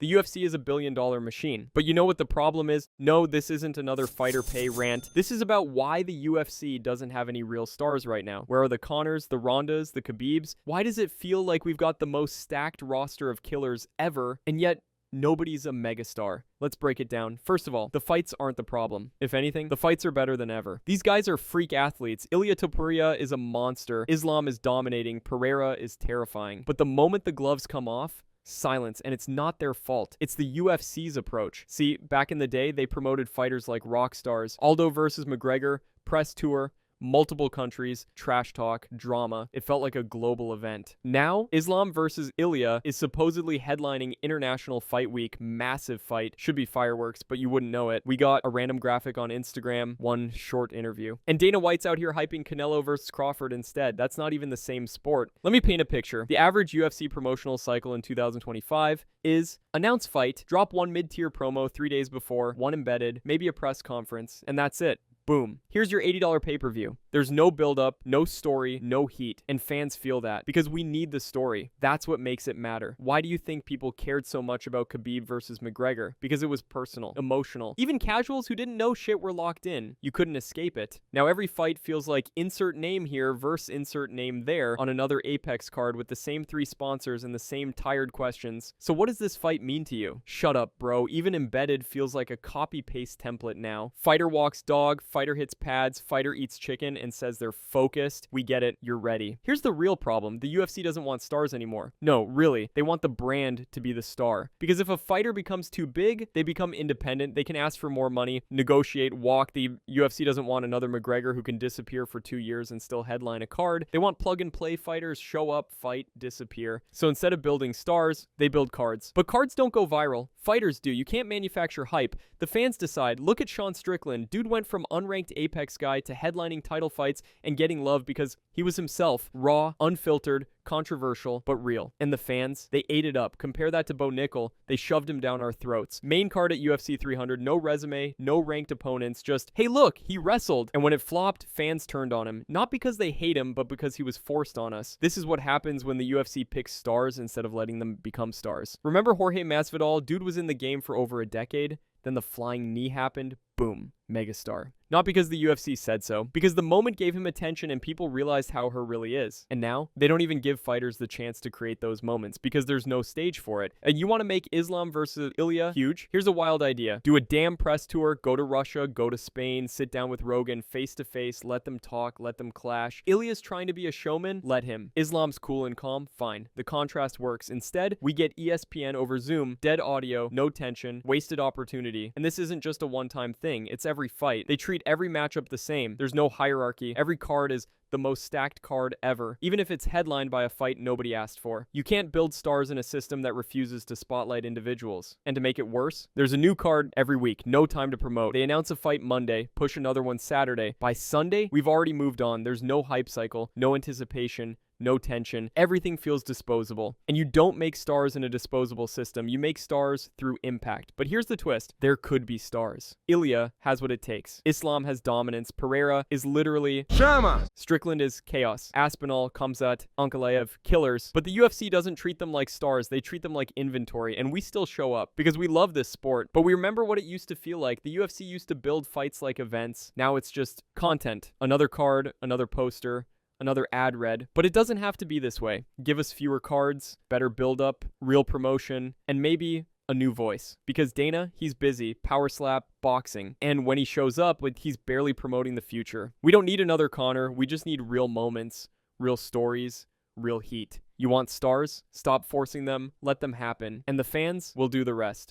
The UFC is a billion-dollar machine. But you know what the problem is? No, this isn't another fighter pay rant. This is about why the UFC doesn't have any real stars right now. Where are the Conors, the Rondas, the Khabibs? Why does it feel like we've got the most stacked roster of killers ever, and yet nobody's a megastar? Let's break it down. First of all, the fights aren't the problem. If anything, the fights are better than ever. These guys are freak athletes. Ilia Topuria is a monster. Islam is dominating. Pereira is terrifying. But the moment the gloves come off, silence, and it's not their fault. It's the UFC's approach. See, back in the day, they promoted fighters like rock stars. Aldo versus McGregor, press tour, multiple countries, trash talk, drama. It felt like a global event. Now, Islam versus Ilia is supposedly headlining International Fight Week. Massive fight. Should be fireworks, but you wouldn't know it. We got a random graphic on Instagram, one short interview. And Dana White's out here hyping Canelo versus Crawford instead. That's not even the same sport. Let me paint a picture. The average UFC promotional cycle in 2025 is announce fight, drop one mid-tier promo 3 days before, one embedded, maybe a press conference, and that's it. Boom. Here's your $80 pay-per-view. There's no build-up, no story, no heat, and fans feel that because we need the story. That's what makes it matter. Why do you think people cared so much about Khabib versus McGregor? Because it was personal, emotional. Even casuals who didn't know shit were locked in. You couldn't escape it. Now every fight feels like insert name here versus insert name there on another Apex card with the same 3 sponsors and the same tired questions. So what does this fight mean to you? Shut up, bro. Even embedded feels like a copy-paste template now. Fighter walks dog, fighter hits pads, fighter eats chicken and says they're focused. We get it. You're ready. Here's the real problem. The UFC doesn't want stars anymore. No, really. They want the brand to be the star. Because if a fighter becomes too big, they become independent. They can ask for more money, negotiate, walk. The UFC doesn't want another McGregor who can disappear for 2 years and still headline a card. They want plug-and-play fighters, show up, fight, disappear. So instead of building stars, they build cards. But cards don't go viral. Fighters do. You can't manufacture hype. The fans decide. Look at Sean Strickland. Dude went from unranked Apex guy to headlining title fights and getting love because he was himself, raw, unfiltered, controversial, but real. And the fans, they ate it up. Compare that to Bo Nickal. They shoved him down our throats. Main card at UFC 300, no resume, no ranked opponents, just, hey look, he wrestled. And when it flopped, fans turned on him. Not because they hate him, but because he was forced on us. This is what happens when the UFC picks stars instead of letting them become stars. Remember Jorge Masvidal? Dude was in the game for over a decade. Then the flying knee happened. Boom. Megastar. Not because the UFC said so, because the moment gave him attention and people realized how her really is. And now, they don't even give fighters the chance to create those moments because there's no stage for it. And you want to make Islam versus Ilia huge? Here's a wild idea. Do a damn press tour, go to Russia, go to Spain, sit down with Rogan face to face, let them talk, let them clash. Ilia's trying to be a showman? Let him. Islam's cool and calm? Fine. The contrast works. Instead, we get ESPN over Zoom, dead audio, no tension, wasted opportunity. And this isn't just a one-time thing. It's every fight. They treat every matchup the same. There's no hierarchy. Every card is the most stacked card ever, even if it's headlined by a fight nobody asked for. You can't build stars in a system that refuses to spotlight individuals. And to make it worse, there's a new card every week, no time to promote. They announce a fight Monday, push another one Saturday. By Sunday, we've already moved on. There's no hype cycle, no anticipation, no tension. Everything feels disposable. And you don't make stars in a disposable system. You make stars through impact. But here's the twist. There could be stars. Ilia has what it takes. Islam has dominance. Pereira is literally Shama. Strickland is chaos. Aspinall, Khamzat, Ankalaev, killers. But the UFC doesn't treat them like stars. They treat them like inventory. And we still show up because we love this sport. But we remember what it used to feel like. The UFC used to build fights like events. Now it's just content. Another card, another poster, another ad read. But it doesn't have to be this way. Give us fewer cards, better build-up, real promotion, and maybe a new voice. Because Dana, he's busy, power slap, boxing. And when he shows up, he's barely promoting the future. We don't need another Conor. We just need real moments, real stories, real heat. You want stars? Stop forcing them. Let them happen. And the fans will do the rest.